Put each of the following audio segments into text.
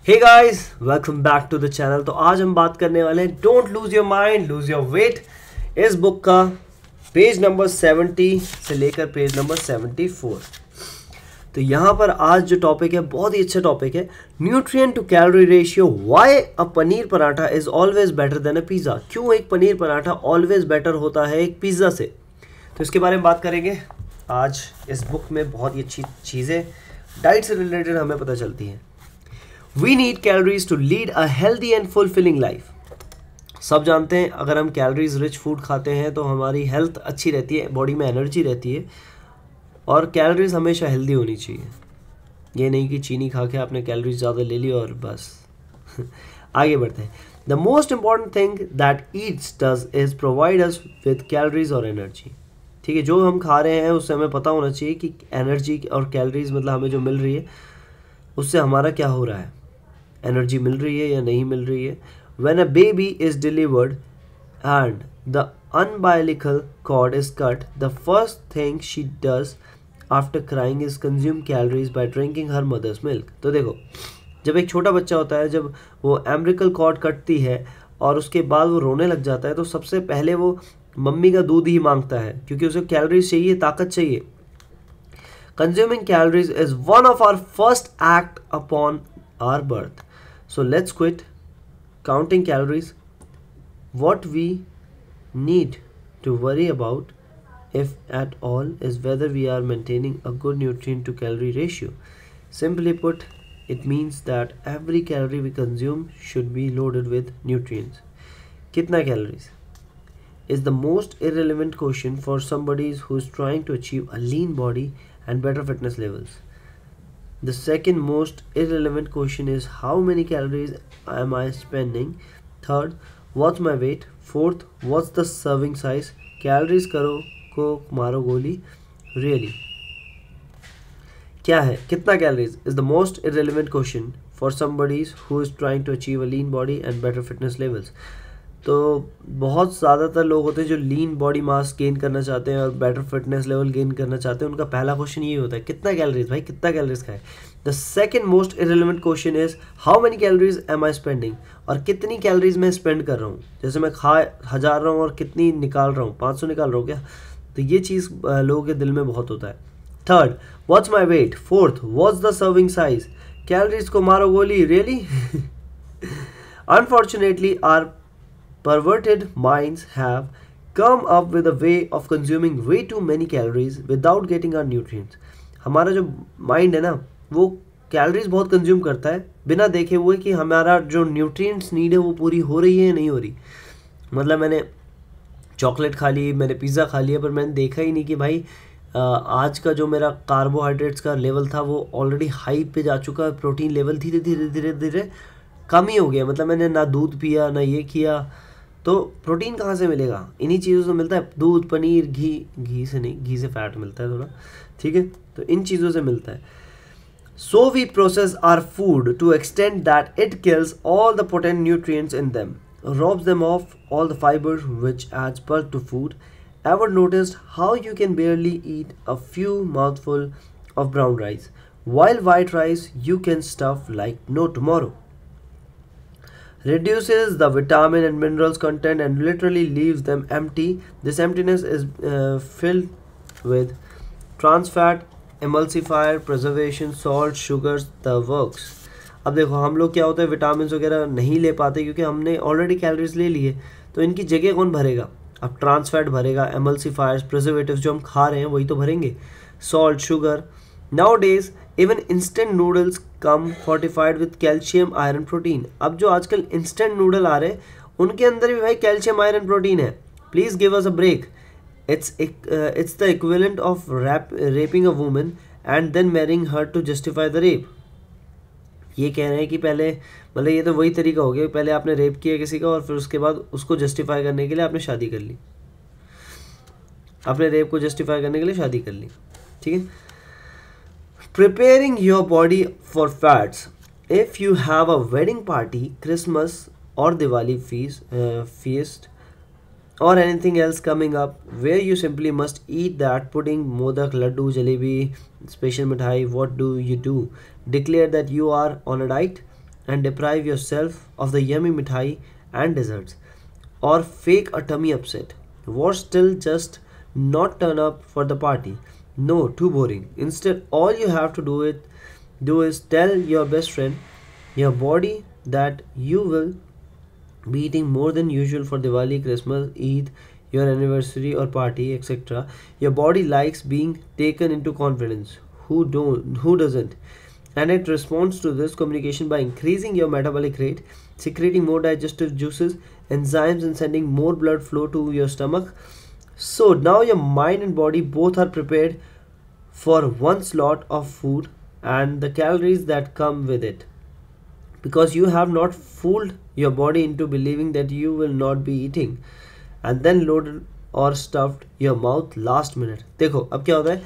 Hey guys, welcome back to the channel. तो आज हम बात करने वाले हैं don't lose your mind lose your weight. इस बुक का पेज नंबर 70 से लेकर पेज नंबर 74। तो यहाँ पर आज जो टॉपिक है बहुत ही अच्छा टॉपिक है, nutrient to calorie ratio, why a paneer paratha is always better than a pizza. क्यों एक पनीर पराठा ऑलवेज बेटर होता है एक पिज़्ज़ा से। तो इसके बारे में बात करेंगे आज। इस बुक में बहुत ही अच्छी चीज़ें डाइट से रिलेटेड हमें पता चलती हैं। We need calories to lead a healthy and fulfilling life. सब जानते हैं अगर हम कैलोरीज रिच फूड खाते हैं तो हमारी हेल्थ अच्छी रहती है, बॉडी में एनर्जी रहती है और कैलोरीज हमेशा हेल्दी होनी चाहिए। ये नहीं कि चीनी खा के आपने कैलोरीज ज़्यादा ले ली और बस आगे बढ़ते हैं। The most important thing that eats does is provide us with calories और एनर्जी। ठीक है, जो हम खा रहे हैं उससे हमें पता होना चाहिए कि एनर्जी और कैलोरीज मतलब हमें जो मिल रही है उससे हमारा क्या हो रहा है, एनर्जी मिल रही है या नहीं मिल रही है। When a baby is delivered and the umbilical cord is cut, the first thing she does after crying is consume calories by drinking her mother's milk. तो देखो, जब एक छोटा बच्चा होता है, जब वो umbilical cord कटती है और उसके बाद वो रोने लग जाता है तो सबसे पहले वो मम्मी का दूध ही मांगता है क्योंकि उसे कैलोरीज चाहिए, ताकत चाहिए। Consuming calories is one of our first act upon our birth. So let's quit counting calories. What we need to worry about, if at all, is whether we are maintaining a good nutrient to calorie ratio. Simply put, it means that every calorie we consume should be loaded with nutrients. Kitna calories is the most irrelevant question for somebody who is trying to achieve a lean body and better fitness levels. The second most irrelevant question is how many calories am I spending? Third, what's my weight? Fourth, what's the serving size? Calories करो को मारो गोली, really? क्या है, कितना calories is the most irrelevant question for somebody who is trying to achieve a lean body and better fitness levels. तो बहुत ज़्यादातर लोग होते हैं जो लीन बॉडी मास गेन करना चाहते हैं और बेटर फिटनेस लेवल गेन करना चाहते हैं। उनका पहला क्वेश्चन ये होता है कितना कैलोरीज, भाई कितना कैलोरीज खाए। The second most irrelevant question is how many calories am I spending, और कितनी कैलोरीज मैं स्पेंड कर रहा हूँ। जैसे मैं खा 1000 रहा हूँ और कितनी निकाल रहा हूँ, 500 निकाल रहा हूँ क्या। तो ये चीज़ लोगों के दिल में बहुत होता है। Third, what's my weight. Fourth, what's the serving size. Calories को मारो गोली, really. Unfortunately are perverted minds have come up with a way of consuming way too many calories without getting our nutrients. हमारा जो mind है ना वो calories बहुत consume करता है बिना देखे हुए कि हमारा जो न्यूट्रिएंट्स नीड है वो पूरी हो रही है या नहीं हो रही। मतलब मैंने चॉकलेट खा ली, मैंने पिज़्ज़ा खा लिया, पर मैंने देखा ही नहीं कि भाई आज का जो मेरा कार्बोहाइड्रेट्स का लेवल था वो ऑलरेडी हाई पे जा चुका है। प्रोटीन लेवल धीरे धीरे धीरे धीरे कम ही हो गया। मतलब मैंने ना दूध पिया ना ये किया, तो प्रोटीन कहाँ से मिलेगा, इन्हीं चीज़ों से मिलता है। दूध, पनीर, घी से नहीं, घी से फैट मिलता है थोड़ा, ठीक है, तो इन चीज़ों से मिलता है। So we process our food to extend that it kills all the potent nutrients in them, robs them of all the fibers which adds bulk to food. Ever noticed how you can barely eat a few mouthful of brown rice while white rice you can stuff like no tomorrow? Reduces the vitamin and minerals content and literally leaves them empty. This emptiness is filled with trans fat, emulsifier, preservation, salt, sugars, the works. अब देखो हम लोग क्या होता है, vitamin वगैरह नहीं ले पाते क्योंकि हमने ऑलरेडी कैलोरीज ले लिए, तो इनकी जगह कौन भरेगा। अब ट्रांस फैट भरेगा, एमल्सिफायर्स, प्रिजर्वेटिव्स जो हम खा रहे हैं वही तो भरेंगे, salt, sugar. Nowadays even instant noodles come fortified with calcium, iron, protein. अब जो आजकल इंस्टेंट नूडल आ रहे हैं उनके अंदर भी भाई कैल्शियम, आयरन, प्रोटीन है। Please give us a break. It's the equivalent of raping a woman and then marrying her to justify the rape. ये कह रहे हैं कि पहले, मतलब ये तो वही तरीका हो गया, पहले आपने रेप किया किसी का और फिर उसके बाद उसको जस्टिफाई करने के लिए आपने शादी कर ली, अपने रेप को जस्टिफाई करने के लिए शादी कर ली, ठीक है। Preparing your body for fats. If you have a wedding party, Christmas or Diwali feast or anything else coming up where you simply must eat that pudding, modak, laddu, jalebi, special mithai, what do? Declare that you are on a diet and deprive yourself of the yummy mithai and desserts, or fake a tummy upset. What still just not turn up for the party? No, too boring. Instead, all you have to do is tell your best friend, your body, that you will be eating more than usual for Diwali, Christmas, Eid, your anniversary or party, etc. Your body likes being taken into confidence. Who doesn't? And it responds to this communication by increasing your metabolic rate, secreting more digestive juices, enzymes, and sending more blood flow to your stomach. So now your mind and body both are prepared for one slot of food and the calories that come with it, because you have not fooled your body into believing that you will not be eating and then loaded or stuffed your mouth last minute. देखो अब क्या होता है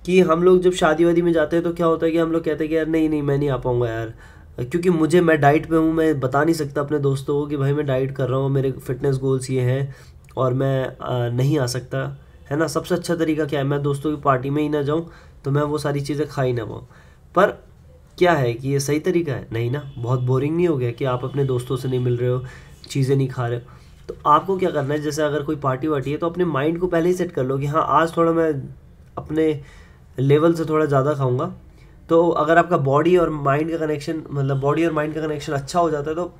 कि हम लोग जब शादी वादी में जाते हैं तो क्या होता है कि हम लोग कहते हैं कि यार नहीं नहीं मैं नहीं आ पाऊँगा यार, क्योंकि मैं डाइट पे हूँ, मैं बता नहीं सकता अपने दोस्तों को कि भाई मैं डाइट कर रहा हूँ, मेरे फिटनेस गोल्स ये हैं और मैं नहीं आ सकता, है ना। सबसे अच्छा तरीका क्या है, मैं दोस्तों की पार्टी में ही ना जाऊँ तो मैं वो सारी चीज़ें खा ही ना पाऊँ। पर क्या है कि ये सही तरीका है? नहीं ना। बहुत बोरिंग नहीं हो गया कि आप अपने दोस्तों से नहीं मिल रहे हो, चीज़ें नहीं खा रहे हो? तो आपको क्या करना है, जैसे अगर कोई पार्टी वार्टी है तो अपने माइंड को पहले ही सेट कर लो कि हाँ आज थोड़ा मैं अपने लेवल से थोड़ा ज़्यादा खाऊंगा। तो अगर आपका बॉडी और माइंड का कनेक्शन, मतलब बॉडी और माइंड का कनेक्शन अच्छा हो जाता है तो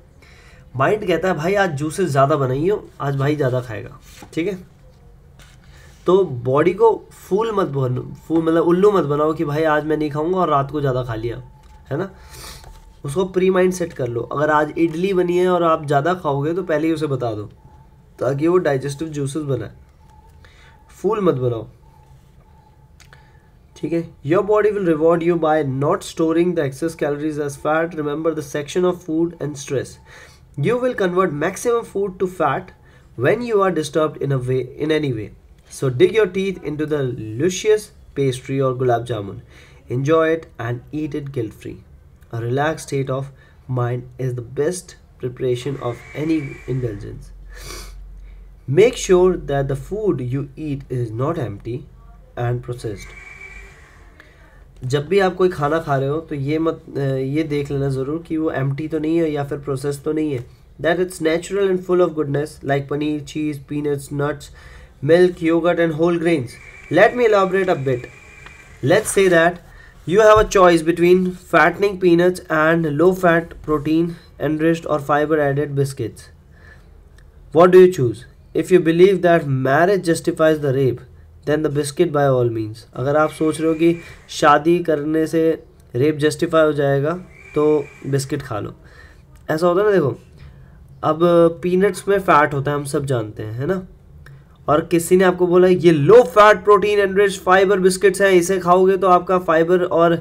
माइंड कहता है भाई आज जूसेस ज़्यादा बनाइए, आज भाई ज़्यादा खाएगा, ठीक है। तो बॉडी को फूल मतलब उल्लू मत बनाओ कि भाई आज मैं नहीं खाऊंगा और रात को ज़्यादा खा लिया, है ना। उसको प्री माइंड सेट कर लो। अगर आज इडली बनी है और आप ज़्यादा खाओगे तो पहले ही उसे बता दो ताकि वो डाइजेस्टिव जूसेस बनाए। फूल मत बनाओ, ठीक है। Your body will reward you by not storing the excess calories as fat. Remember the section of food and stress. You will convert maximum food to fat when you are disturbed in any way. So dig your teeth into the luscious pastry or gulab jamun. Enjoy it and eat it guilt-free. A relaxed state of mind is the best preparation of any indulgence. Make sure that the food you eat is not empty and processed. जब भी आप कोई खाना खा रहे हो तो ये देख लेना ज़रूर कि वो एम्प्टी तो नहीं है या फिर प्रोसेस तो नहीं है। That it's natural and full of goodness like paneer, cheese, peanuts, nuts, milk, yoghurt and whole grains. Let me elaborate a bit. Let's say that you have a choice between fattening peanuts and low-fat, protein-enriched or fiber-added biscuits. What do you choose? If you believe that marriage justifies the rape, then the biscuit by all means. अगर आप सोच रहे हो कि शादी करने से rape justify हो जाएगा तो बिस्किट खा लो। ऐसा होता है ना, देखो अब पीनट्स में फ़ैट होता है, हम सब जानते हैं, है ना। और किसी ने आपको बोला ये low fat protein enriched fibre biscuits हैं, इसे खाओगे तो आपका फाइबर और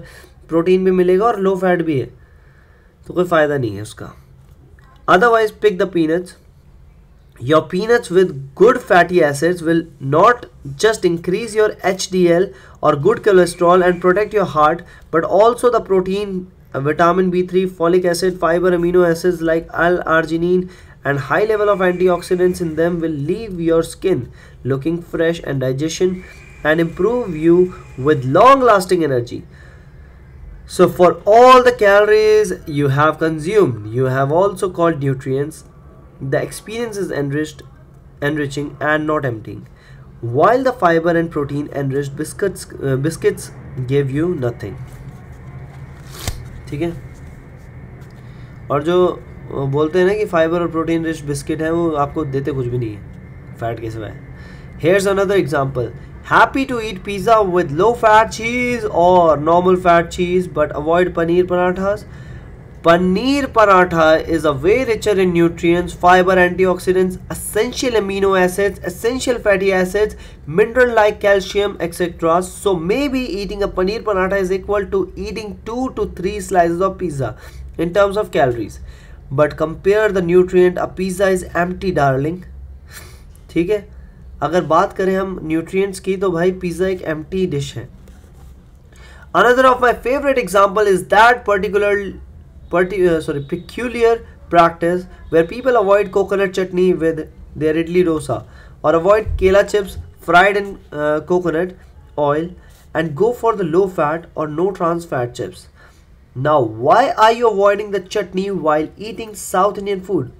प्रोटीन भी मिलेगा और लो फैट भी है, तो कोई फ़ायदा नहीं है उसका। Otherwise pick the peanuts. Your peanuts with good fatty acids will not just increase your HDL or good cholesterol and protect your heart, but also the protein, vitamin B3, folic acid, fiber, amino acids like L-arginine and high level of antioxidants in them will leave your skin looking fresh and digestion and improve you with long-lasting energy. So for all the calories you have consumed, you have also called nutrients. The experience is enriching and not emptying, while the fiber and protein enriched biscuits give you nothing. ठीक है। और जो बोलते हैं ना कि fibre और protein rich biscuit है वो आपको देते कुछ भी नहीं है फैट के सिवाय। Here's another example. Happy to eat pizza with low fat cheese or normal fat cheese, but avoid paneer parathas. Paneer paratha is a way richer in nutrients, fiber, antioxidants, essential amino acids, essential fatty acids, mineral like calcium, etc. So maybe eating a paneer paratha is equal to eating 2 to 3 slices of pizza in terms of calories. But compare the nutrient, a pizza is empty darling. ठीक है, अगर बात करें हम nutrients की तो भाई pizza एक एम्प्टी डिश है। Another of my favorite example is that peculiar practice where people avoid coconut chutney with their idli dosa, or avoid kela chips fried in coconut oil and go for the low fat or no trans fat chips. Now, why are you avoiding the chutney while eating South Indian food?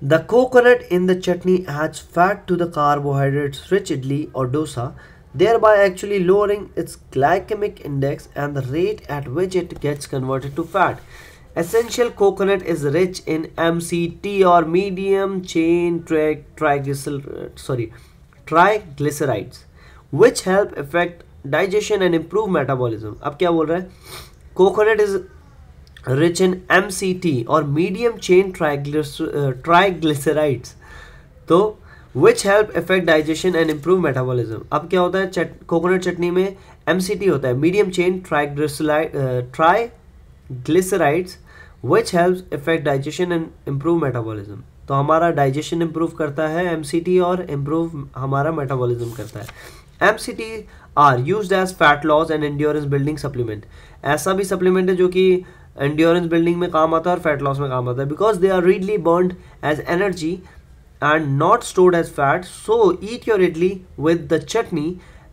The coconut in the chutney adds fat to the carbohydrates rich idli or dosa, thereby actually lowering its glycemic index and the rate at which it gets converted to fat. Essential coconut is rich in MCT or medium chain triglycerides, which help affect digestion and improve metabolism. अब क्या बोल रहा है? Coconut is rich in MCT और medium chain triglycerides, तो which help affect digestion and improve metabolism. अब क्या होता है? कोकोनट चटनी में MCT होता है, medium chain triglycerides, which helps affect digestion and improve metabolism. तो हमारा डाइजेशन इम्प्रूव करता है MCT और इम्प्रूव हमारा मेटाबॉलिज्म करता है. MCT are used as fat loss and endurance building supplement. ऐसा भी सप्लीमेंट है जो कि एंड्योरेंस बिल्डिंग में काम आता है और फैट लॉस में काम आता है, because they are readily burned as energy and not stored as fat. So eat your idli with the chutney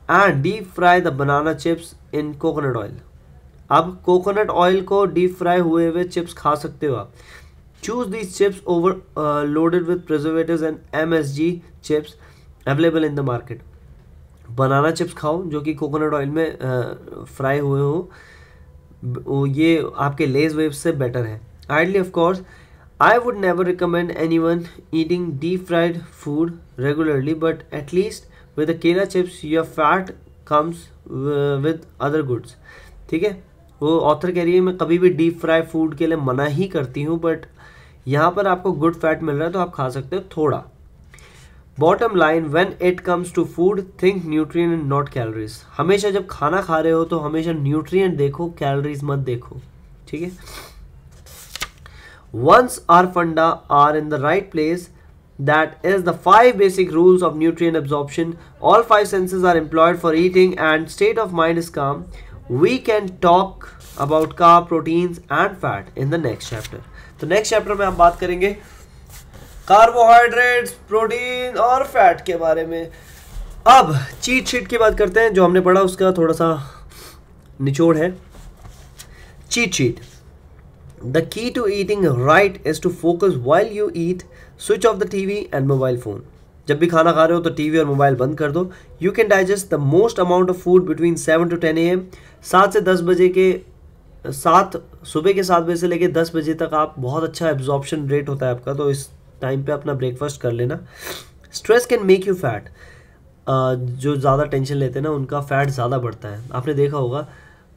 and deep fry the banana chips in coconut oil. अब कोकोनट ऑयल को deep fry हुए हुए chips खा सकते हो आप. Choose these chips over loaded with preservatives and MSG chips available in the market. Banana chips खाओ जो कि कोकोनट ऑयल में फ्राई हुए हो, ये आपके लेज वेव्स से बेटर है. Ideally of course I would never recommend anyone eating deep fried food regularly, but at least with the केला chips your fat comes with other goods. ठीक है, वो ऑथर कह रही है मैं कभी भी डीप फ्राई फूड के लिए मना ही करती हूँ, बट यहाँ पर आपको गुड फैट मिल रहा है तो आप खा सकते हो थोड़ा. Bottom line, when it comes to food think nutrient and not calories. हमेशा जब खाना खा रहे हो तो हमेशा न्यूट्रिएंट देखो, कैलोरीज मत देखो. ठीक है. Once our funda are in the right place, that is the 5 basic rules of nutrient absorption. All 5 senses are employed for eating and state of mind is calm. We can talk about carb, proteins and fat in the next chapter. तो next chapter में हम बात करेंगे carbohydrates, protein और fat के बारे में. अब चीट शीट की बात करते हैं. जो हमने पढ़ा उसका थोड़ा सा निचोड़ है. Cheat sheet. The key to eating right is to focus while you eat. Switch off the TV and mobile phone. जब भी खाना खा रहे हो तो टीवी और मोबाइल बंद कर दो. You can digest the most amount of food between 7 to 10 AM. 7 से 10 बजे के सुबह के 7 बजे से लेके 10 बजे तक आप बहुत अच्छा एब्जॉर्प्शन रेट होता है आपका, तो इस टाइम पे अपना ब्रेकफास्ट कर लेना. Stress can make you fat. जो ज़्यादा टेंशन लेते हैं ना उनका फैट ज़्यादा बढ़ता है. आपने देखा होगा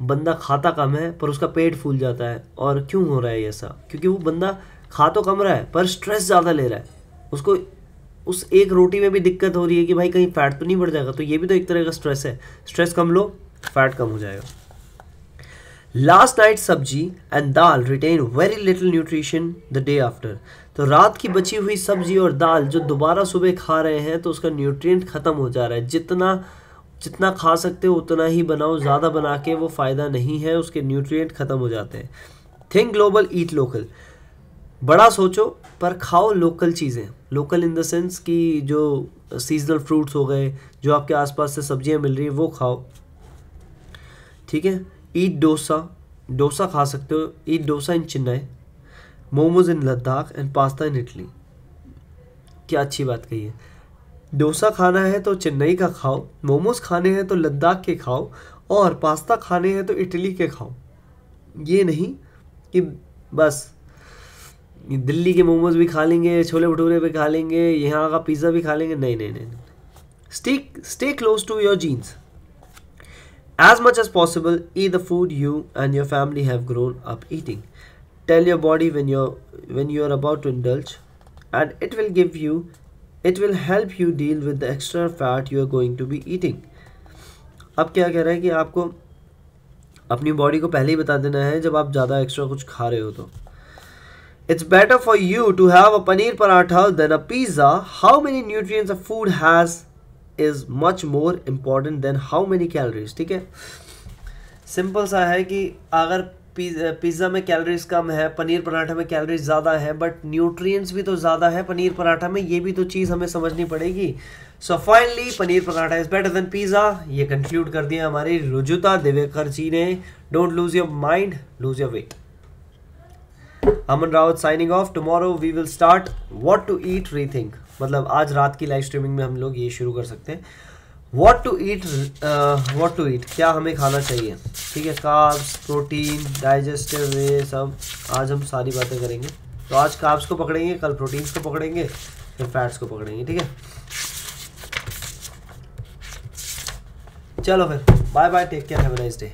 बंदा खाता कम है पर उसका पेट फूल जाता है. और क्यों हो रहा है ऐसा? क्योंकि वो बंदा खा तो कम रहा है पर स्ट्रेस ज़्यादा ले रहा है. उसको उस एक रोटी में भी दिक्कत हो रही है कि भाई कहीं फैट तो नहीं बढ़ जाएगा. तो ये भी तो एक तरह का स्ट्रेस है. स्ट्रेस कम लो, फैट कम हो जाएगा. Last night sabzi and dal retain very little nutrition the day after. तो रात की बची हुई सब्जी और दाल जो दोबारा सुबह खा रहे हैं तो उसका न्यूट्रिएंट ख़त्म हो जा रहा है. जितना खा सकते हो उतना ही बनाओ. ज़्यादा बना के वो फ़ायदा नहीं है, उसके न्यूट्रिएंट ख़त्म हो जाते हैं. Think global, eat local. बड़ा सोचो पर खाओ लोकल चीज़ें. लोकल इन द सेंस कि जो सीजनल फ्रूट्स हो गए, जो आपके आसपास से सब्जियां मिल रही है वो खाओ. ठीक है. ईट डोसा खा सकते हो. Eat dosa in Chennai, momos in Ladakh and pasta in Italy. क्या अच्छी बात कही है. डोसा खाना है तो चेन्नई का खाओ, मोमोज खाने हैं तो लद्दाख के खाओ, और पास्ता खाने हैं तो इटली के खाओ. ये नहीं कि बस दिल्ली के मोमोज भी खा लेंगे, छोले भटूरे भी खा लेंगे, यहाँ का पिज़्ज़ा भी खा लेंगे. नहीं नहीं नहीं. Stay close to your genes. As much as possible, eat the food you and your family have grown up eating. Tell your body when you are about to indulge, and it will help you deal with the extra fat you are going to be eating. अब क्या कह रहा है कि आपको अपनी body को पहले ही बता देना है जब आप ज़्यादा एक्स्ट्रा कुछ खा रहे हो तो. It's better for you to have a paneer paratha than a pizza. How many nutrients a food has is much more important than how many calories. ठीक है. सिंपल सा है कि अगर पिज़्ज़ा में कैलोरीज कम है, पनीर पराठा में कैलोरीज ज़्यादा है, बट न्यूट्रिएंट्स भी तो ज़्यादा है पनीर पराठा में, ये भी तो चीज़ हमें समझनी पड़ेगी। So finally paneer paratha is better than pizza, ये कंक्लूड कर दिया हमारी रुजुता दिवेकर जी ने। Don't lose your mind, lose your weight. Aman Rawat signing off. Tomorrow we will start what to eat rethink, मतलब आज रात की लाइव स्ट्रीमिंग में हम लोग ये शुरू कर सकते हैं, व्हाट टू ईट, क्या हमें खाना चाहिए, ठीक है। कार्ब्स, प्रोटीन, डाइजेस्टिव, ये सब आज हम सारी बातें करेंगे। तो आज कार्ब्स को पकड़ेंगे, कल प्रोटीन्स को पकड़ेंगे, फिर फैट्स को पकड़ेंगे, ठीक है। चलो फिर bye bye, take care, have a nice day.